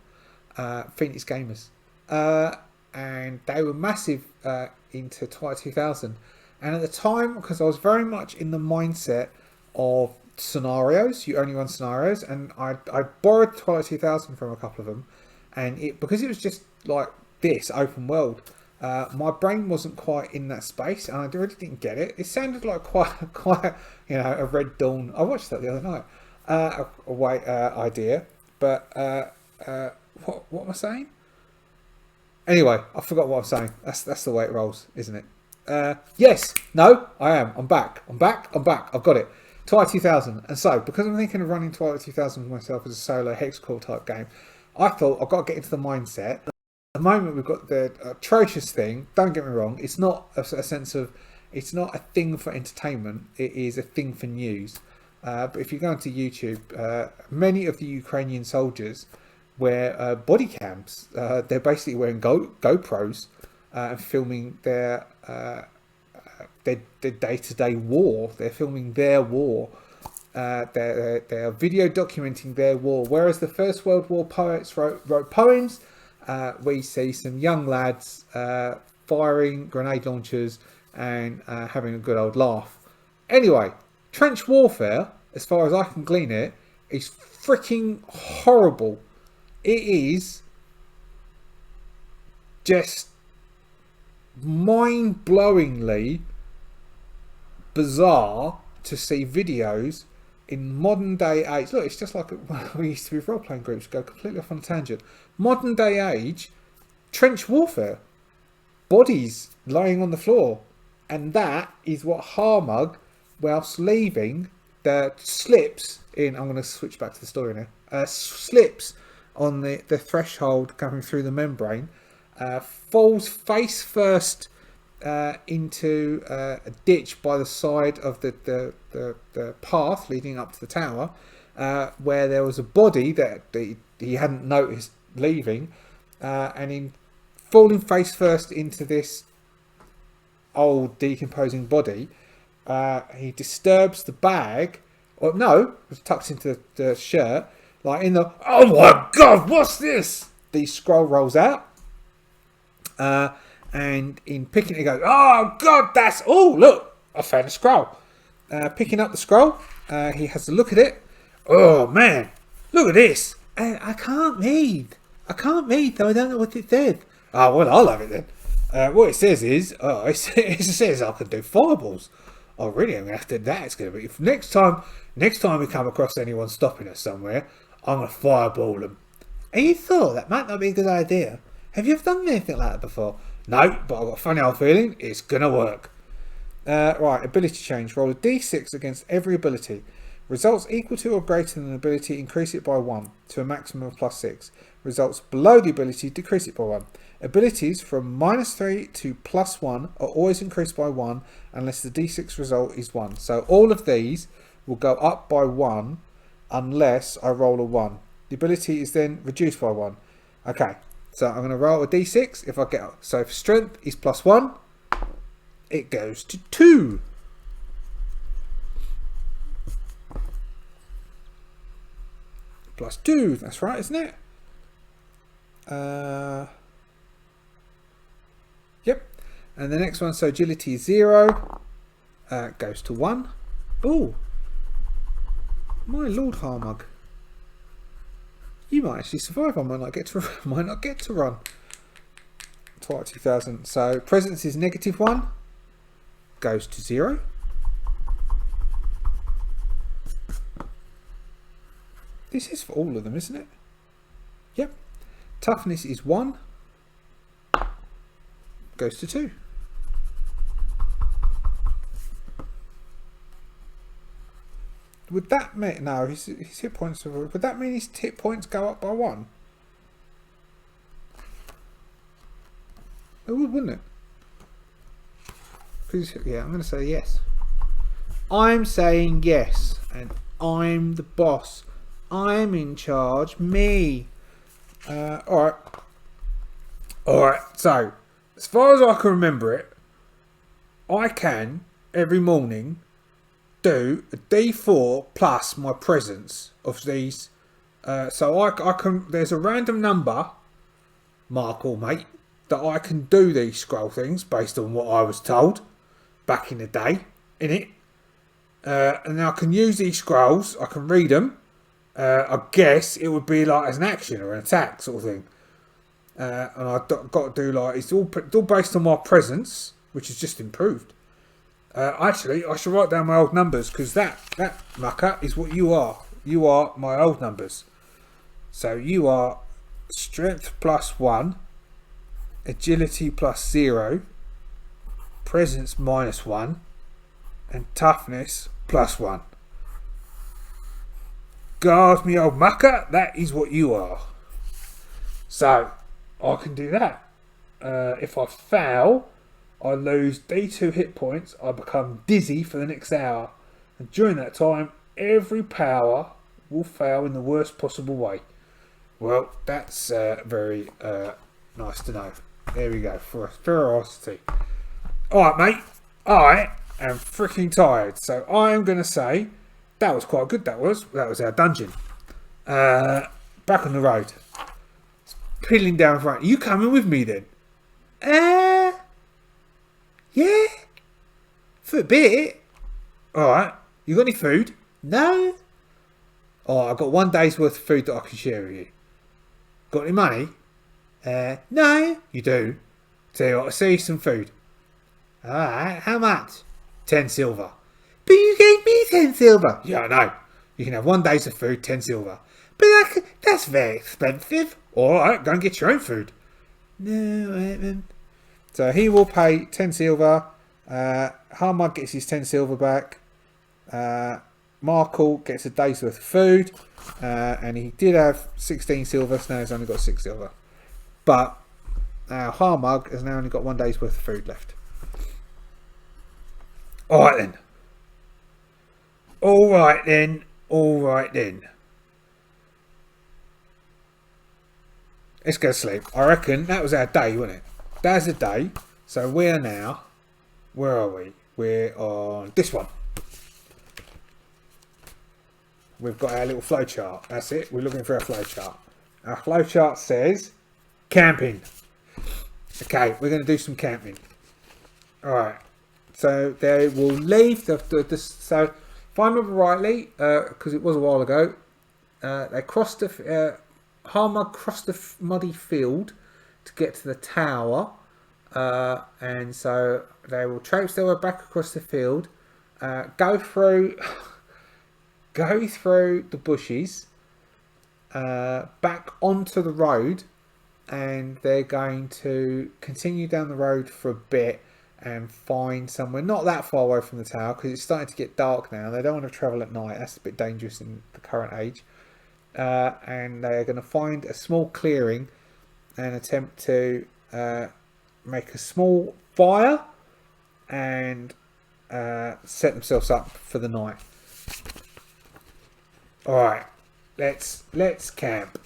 of, Phoenix Gamers. And they were massive into Twilight 2000. And at the time, because I was very much in the mindset of scenarios, you only run scenarios, and I borrowed Twilight 2000 from a couple of them, and because it was just like this open world, my brain wasn't quite in that space, and I really didn't get it. It sounded like quite a Red Dawn. I watched that the other night. Idea, but what am I saying? Anyway, I forgot what I'm saying. That's the way it rolls, isn't it? Yes, no, I am. I'm back. I've got it. Twilight 2000. And so, because I'm thinking of running Twilight 2000 myself as a solo hexacore type game, I thought I've got to get into the mindset. At the moment, we've got the atrocious thing. Don't get me wrong. It's not a sense of... It's not a thing for entertainment. It is a thing for news. But if you go onto YouTube, many of the Ukrainian soldiers wear body cams. They're basically wearing GoPros and filming their day-to-day war. They're filming their war. They're video documenting their war. Whereas the First World War poets wrote poems, we see some young lads firing grenade launchers and having a good old laugh. Anyway, trench warfare, as far as I can glean it, is freaking horrible. It is just mind-blowingly bizarre to see videos in modern day age. Look, it's just like we used to be with role-playing groups, go completely off on a tangent. Modern day age trench warfare, bodies lying on the floor, and that is what Harmug, whilst leaving, the slips in. I'm going to switch back to the story now. Slips on the threshold coming through the membrane, falls face first into a ditch by the side of the path leading up to the tower, where there was a body that he hadn't noticed leaving, and in falling face first into this old decomposing body, he disturbs the bag, or no, it was tucked into the shirt, like in the, oh my god, what's this? The scroll rolls out, and in picking it, he goes, oh god, that's, oh look, I found a scroll. Picking up the scroll, he has a look at it. Oh man, look at this. I can't read, though I don't know what it said. Oh well, I'll have it then. What it says is, it says I can do fireballs. Oh really? I'm gonna have to do that. It's gonna be, if next time we come across anyone stopping us somewhere, I'm gonna fireball them. And you thought that might not be a good idea. Have you ever done anything like that before? No, but I've got a funny old feeling it's gonna work. Right, ability change. Roll a d6 against every ability. Results equal to or greater than an ability, increase it by 1 to a maximum of +6. Results below the ability, decrease it by 1. Abilities from -3 to +1 are always increased by 1 unless the d6 result is 1. So all of these will go up by 1 unless I roll a 1. The ability is then reduced by 1. Okay, so I'm going to roll a d6. If I get, so if strength is +1, it goes to 2. +2, that's right, isn't it? Yep. And the next one, so agility is 0, goes to 1. Oh, my Lord Harmug, you might actually survive. I might not get to run. Twilight 2000. So presence is -1, goes to 0. This is for all of them, isn't it? Yep. Toughness is 1, goes to 2. Would that mean, no, his hit points, would that mean his hit points go up by 1? It would, wouldn't it? Yeah, I'm going to say yes. I'm saying yes, and I'm the boss. I'm in charge. Me. Alright. So, as far as I can remember it, I can, every morning, do a d4 plus my presence of these. So I can, there's a random number, Mark or mate, that I can do these scroll things based on what I was told back in the day, innit? And I can use these scrolls, I can read them. I guess it would be like as an action or an attack sort of thing. And I've got to do like, it's all based on my presence, which has just improved. Actually, I should write down my old numbers, because that mucker is what you are. You are my old numbers. So you are strength +1, agility +0, presence -1, and toughness +1. Guard me, old mucker, that is what you are. So, I can do that. If I fail, I lose D2 hit points. I become dizzy for the next hour. And during that time, every power will fail in the worst possible way. Well, that's very nice to know. There we go, for ferocity. Alright, mate. I am freaking tired. So I am going to say, that was quite good, that was. That was our dungeon. Back on the road. Peeling down front. Are you coming with me then? Yeah. For a bit. Alright. You got any food? No. Oh, I've got 1 day's worth of food that I can share with you. Got any money? No. You do? Tell you what, I'll sell you some food. Alright, how much? 10 silver. But you gave me 10 silver. Yeah, I know. You can have 1 day's of food, 10 silver. But that's very expensive. Alright, go and get your own food. No, I haven't. So he will pay 10 silver. Harmug gets his 10 silver back. Markle gets a day's worth of food. And he did have 16 silver, so now he's only got 6 silver. But Harmug has now only got 1 day's worth of food left. Alright then. Alright then. Alright then. Let's go to sleep. I reckon that was our day, wasn't it? That's a day. So we're now... Where are we? We're on this one. We've got our little flowchart. That's it. We're looking for our flowchart. Our flowchart says... Camping. Okay, we're going to do some camping. Alright. So they will leave the so if I remember rightly, because it was a while ago, they crossed the Harmug crossed the muddy field to get to the tower, and so they will traipse their way back across the field, go through the bushes, back onto the road, and they're going to continue down the road for a bit. And find somewhere not that far away from the tower, because it's starting to get dark now. They don't want to travel at night. That's a bit dangerous in the current age. And they're going to find a small clearing and attempt to make a small fire and set themselves up for the night. Alright, let's camp.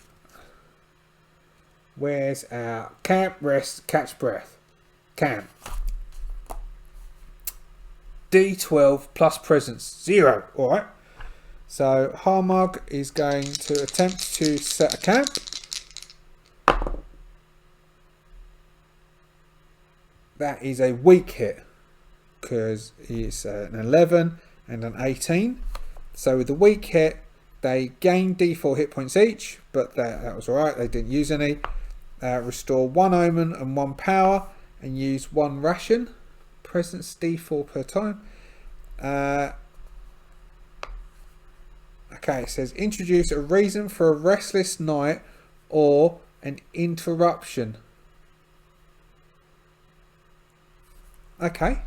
Where's our camp, rest, catch breath? Camp. D12 plus presence 0. Alright. So Harmug is going to attempt to set a camp. That is a weak hit because it's an 11 and an 18. So with the weak hit, they gain D4 hit points each, but that was alright. They didn't use any. Restore 1 omen and 1 power and use 1 ration. Presence D4 per time. Okay, it says introduce a reason for a restless night or an interruption. Okay,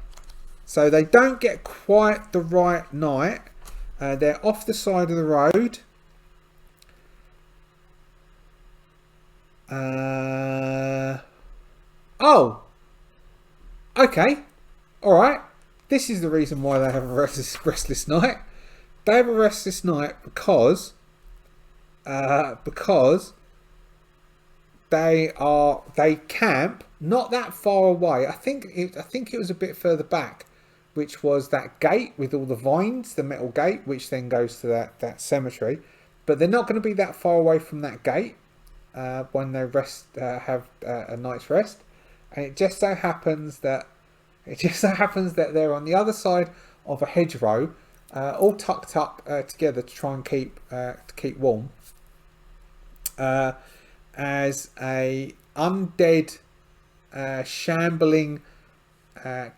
so they don't get quite the right night. They're off the side of the road. Oh, okay. Alright, this is the reason why they have a restless night. They have a restless night because they camp not that far away. I think it was a bit further back, which was that gate with all the vines, the metal gate, which then goes to that cemetery. But they're not going to be that far away from that gate when they have a night's rest. And it just so happens that they're on the other side of a hedgerow, all tucked up together to try and keep warm. As a undead, shambling,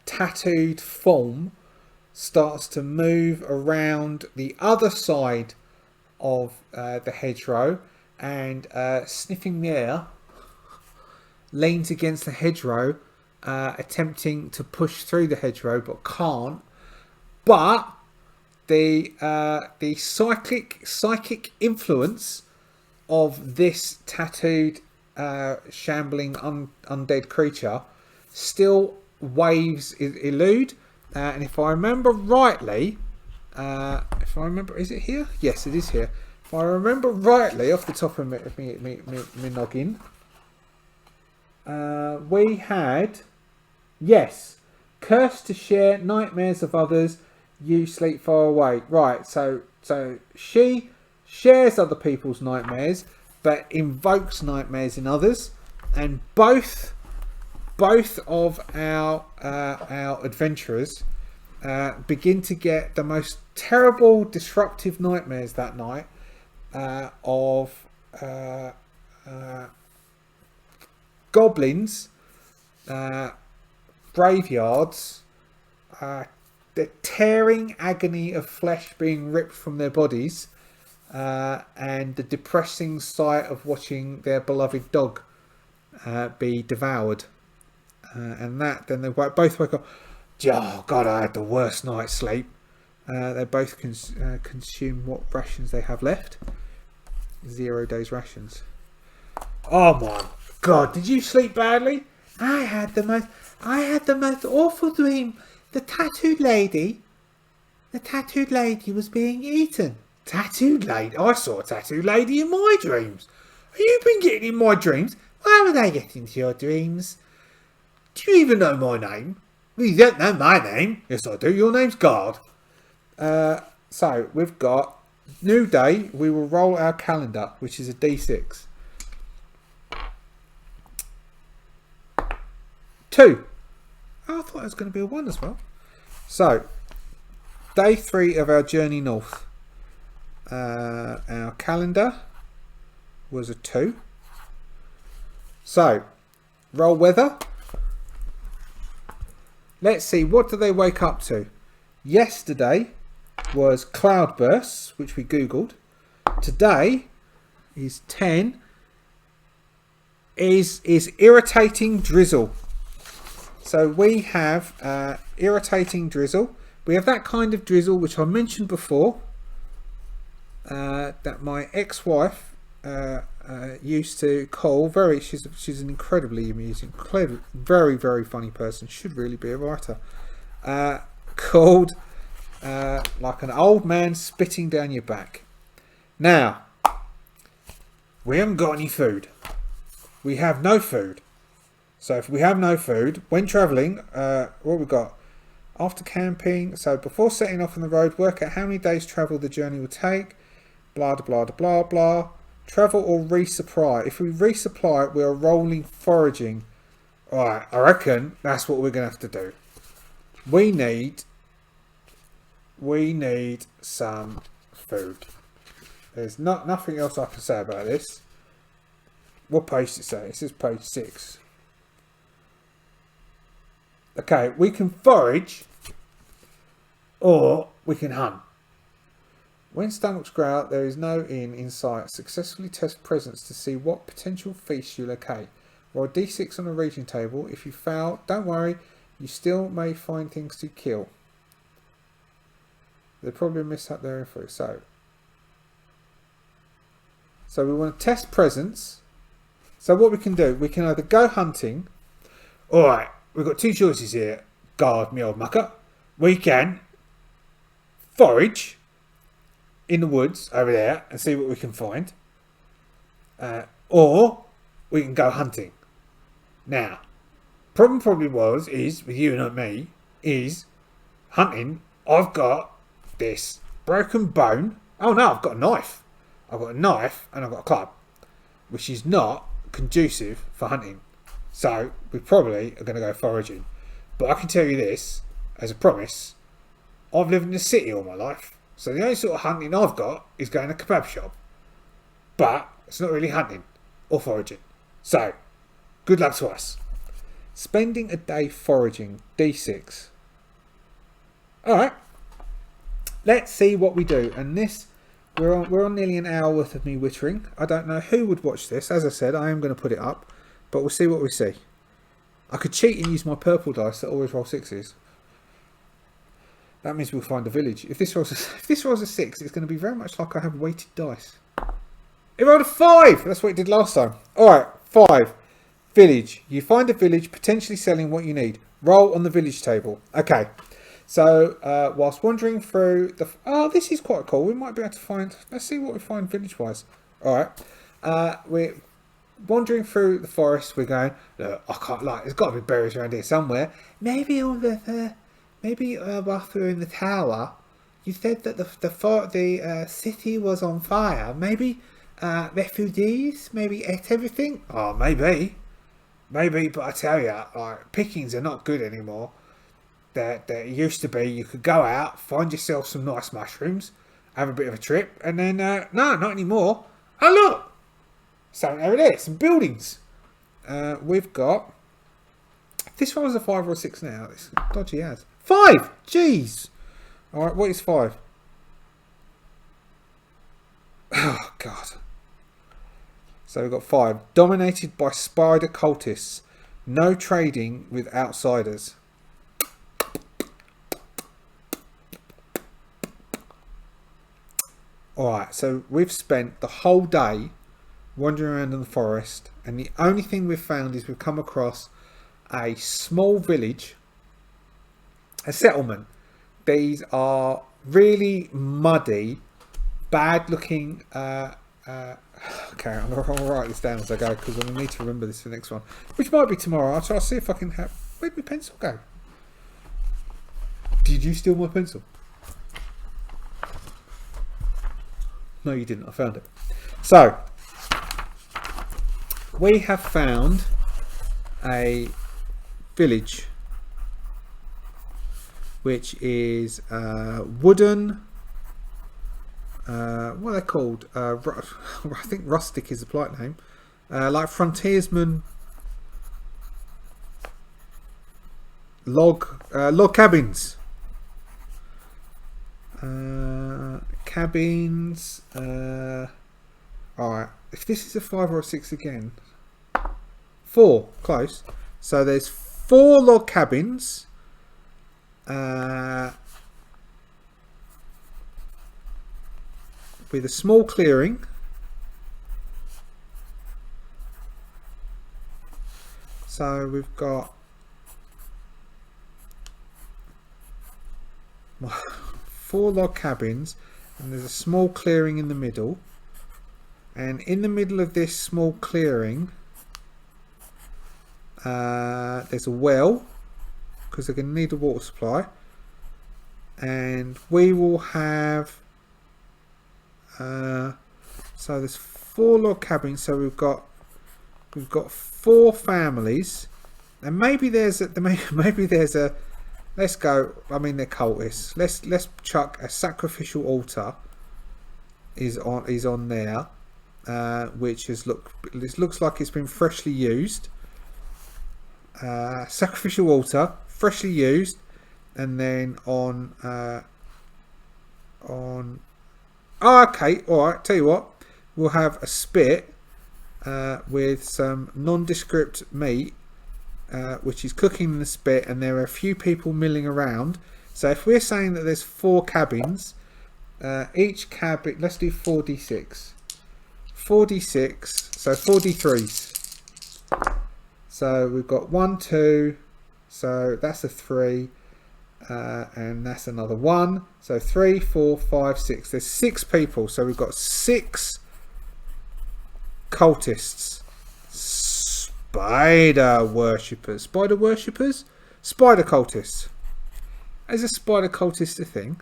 tattooed form starts to move around the other side of the hedgerow and sniffing the air, leans against the hedgerow, attempting to push through the hedgerow but can't. But the psychic influence of this tattooed, shambling undead creature still waves elude. And if I remember rightly, is it here? Yes, it is here. If I remember rightly, off the top of me noggin, we had, yes, curse to share nightmares of others. You sleep far away. Right. So she shares other people's nightmares, but invokes nightmares in others, and both of our adventurers begin to get the most terrible disruptive nightmares that night of goblins, graveyards, the tearing agony of flesh being ripped from their bodies, and the depressing sight of watching their beloved dog be devoured. And then they both wake up. Oh God, I had the worst night's sleep. They both consume what rations they have left. 0 days rations. Oh my God, did you sleep badly? I had the most awful dream. The tattooed lady was being eaten. Tattooed lady? I saw a tattooed lady in my dreams. You've been getting in my dreams? Why would they get into your dreams? Do you even know my name? You don't know my name. Yes, I do. Your name's Guard. So we've got new day. We will roll our calendar, which is a D6. 2. Oh, I thought it was going to be a 1 as well. So, day 3 of our journey north. Our calendar was a 2. So, roll weather. Let's see, what do they wake up to? Yesterday was cloudbursts, which we googled. Today is 10. Is irritating drizzle. So we have irritating drizzle. We have that kind of drizzle which I mentioned before, that my ex-wife used to call she's an incredibly amusing, very, very funny person, should really be a writer, called like an old man spitting down your back. Now, we haven't got any food. We have no food. So if we have no food, when travelling, what we've got? After camping, so before setting off on the road, work out how many days travel the journey will take, blah, blah, blah, blah, blah. Travel or resupply. If we resupply, we are rolling foraging. Alright, I reckon that's what we're going to have to do. We need some food. There's nothing else I can say about this. What page does it say? It says page 6. Okay, we can forage or we can hunt. When stomachs growl, there is no inn in sight. Successfully test presence to see what potential feast you locate. Roll a d6 on a region table. If you fail, don't worry, you still may find things to kill. They probably miss up their info. So we want to test presence. So what we can do, we can either go hunting. Alright, we've got 2 choices here. Guard, me old mucker. We can forage in the woods over there and see what we can find. Or we can go hunting. Now, problem probably is with you and not me, is hunting. I've got this broken bone. Oh no, I've got a knife. I've got a knife and I've got a club, which is not conducive for hunting. So we probably are going to go foraging. But I can tell you this, as a promise, I've lived in the city all my life. So the only sort of hunting I've got is going to a kebab shop. But it's not really hunting or foraging. So, good luck to us. Spending a day foraging, D6. Alright. Let's see what we do. And this, we're on nearly an hour worth of me wittering. I don't know who would watch this. As I said, I am going to put it up. But we'll see what we see. I could cheat and use my purple dice that always roll 6s. That means we'll find a village. If this rolls a 6, it's going to be very much like I have weighted dice. It rolled a 5! That's what it did last time. Alright, 5. Village. You find a village potentially selling what you need. Roll on the village table. Okay. So, whilst wandering through the... Oh, this is quite cool. We might be able to find... Let's see what we find village-wise. Alright. We're wandering through the forest. We're going... Look, I can't... There's got to be berries around here somewhere. Maybe on the... whilst we were in the tower, you said that the city was on fire. Maybe refugees maybe ate everything. Oh, maybe, but I tell you, pickings are not good anymore. There used to be. You could go out, find yourself some nice mushrooms, have a bit of a trip, and then no, not anymore. Oh look, something over there, some buildings. We've got. This one was a 5 or a 6 now. This dodgy as 5. Jeez. All right, what is 5? Oh God. So we've got 5. Dominated by spider cultists. No trading with outsiders. All right. So we've spent the whole day wandering around in the forest, and the only thing we've found is we've come across a small village, a settlement. These are really muddy, bad looking okay, I'm going to write this down as I go because I'm going to need to remember this for the next one, which might be tomorrow. I'll see if I can have... Where'd my pencil go? Did you steal my pencil? No, you didn't. I found it. So we have found a village which is wooden, what are they called? I think rustic is the polite name, like frontiersman log cabins. Cabins. Alright, if this is a 5 or a 6 again. 4, close. So there's 4 log cabins. With a small clearing. So we've got 4 log cabins, and there's a small clearing in the middle. And in the middle of this small clearing, there's a well, because they're going to need a water supply. And we will have... so there's 4 log cabins, so we've got 4 families, and maybe there's a let's go. I mean, they're cultists. Let's chuck a sacrificial altar is on there, which looks like it's been freshly used. Sacrificial altar, freshly used, and then on. Oh, okay, alright, tell you what, we'll have a spit with some nondescript meat, which is cooking in the spit, and there are a few people milling around. So if we're saying that there's 4 cabins, each cabin, let's do 4d6. 4d6, so 4d3s. So we've got 1, 2, so that's a 3. And that's another 1. So 3, 4, 5, 6. There's 6 people. So we've got 6 cultists. Spider worshippers. Spider worshippers? Spider cultists. Is a spider cultist a thing?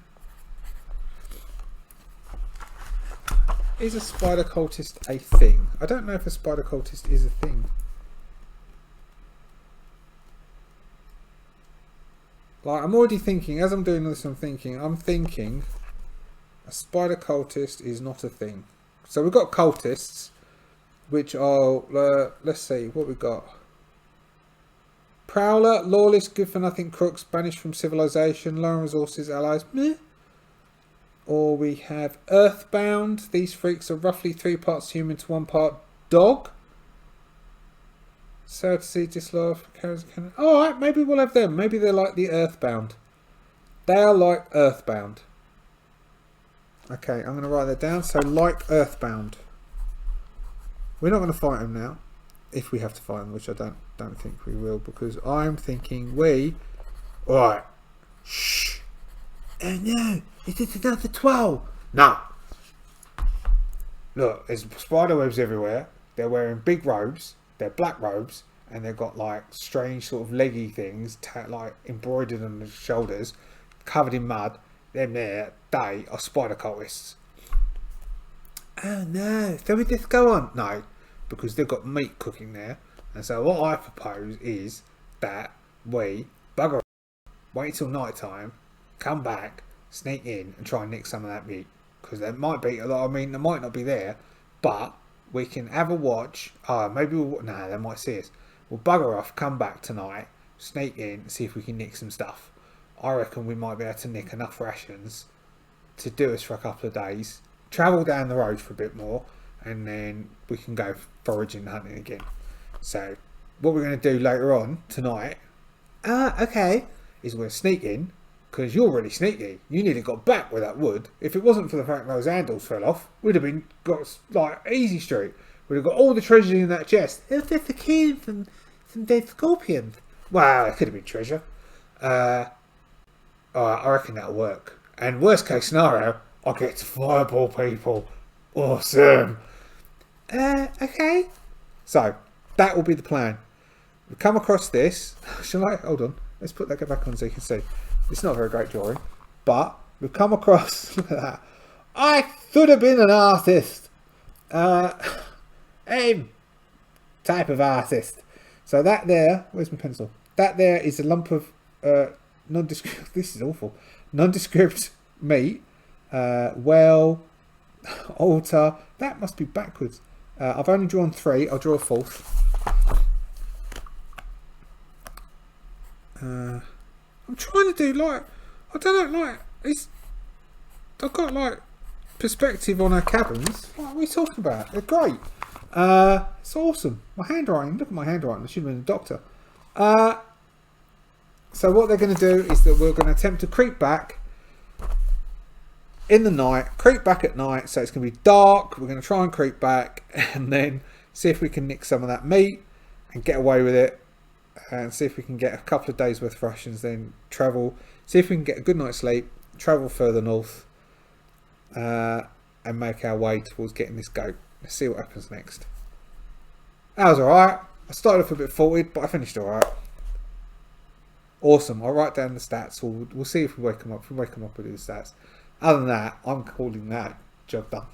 Is a spider cultist a thing? I don't know if a spider cultist is a thing. Like, I'm already thinking, as I'm doing this, I'm thinking a spider cultist is not a thing. So we've got cultists, which are, let's see, what we've got. Prowler, lawless, good for nothing crooks, banished from civilization, low on resources, allies, meh. Or we have Earthbound. These freaks are roughly 3 parts human to 1 part dog. Sölitary Defilement. Alright, maybe we'll have them. Maybe they're like the Earthbound. They are like earthbound. Okay, I'm going to write that down. So, like earthbound. We're not going to fight them now. If we have to fight them, which I don't think we will. Because I'm thinking Alright. Shh. Oh no. Is it another 12? No. Look, there's spider webs everywhere. They're wearing big robes. They're black robes. And they've got like strange sort of leggy things like embroidered on the shoulders, covered in mud. They are spider cultists. Oh no, so we just go on? No, because they've got meat cooking there. And so what I propose is that we bugger off, wait till night time, come back, sneak in and try and nick some of that meat. Because there might be a lot, they might not be there, but we can have a watch. Maybe they might see us. We'll bugger off, come back tonight, sneak in, and see if we can nick some stuff. I reckon we might be able to nick enough rations to do us for a couple of days, travel down the road for a bit more, and then we can go foraging and hunting again. So, what we're going to do later on tonight, is we're going to sneak in, because you're really sneaky. You nearly got back with that wood. If it wasn't for the fact those handles fell off, we'd have got like easy street. We'd have got all the treasure in that chest. It was just the key from some dead scorpions. Wow, it could have been treasure. Alright, I reckon that'll work. And worst case scenario, I get to fireball people. Awesome. Okay. So, that will be the plan. We come across this. Shall I? Hold on. Let's put that back on so you can see. It's not a very great drawing. But, we've come across that. I should have been an artist. Type of artist. So that there, where's my pencil? That there is a lump of nondescript. This is awful. Nondescript meat. Altar. That must be backwards. I've only drawn 3. I'll draw a 4th. I'm trying to do like, I don't know, like I've got like perspective on our cabins. What are we talking about? They're great. It's awesome. My handwriting. Look at my handwriting. I should have been a doctor. So what they're going to do is that we're going to attempt to creep back in the night. Creep back at night. So it's going to be dark. We're going to try and creep back and then see if we can nick some of that meat and get away with it. And see if we can get a couple of days worth of rations. Then travel. See if we can get a good night's sleep. Travel further north. And make our way towards getting this goat. Let's see what happens next. That was alright. I started off a bit faulted, but I finished alright. Awesome. I'll write down the stats. We'll see if we wake them up. If we wake them up, we'll do the stats. Other than that, I'm calling that job done.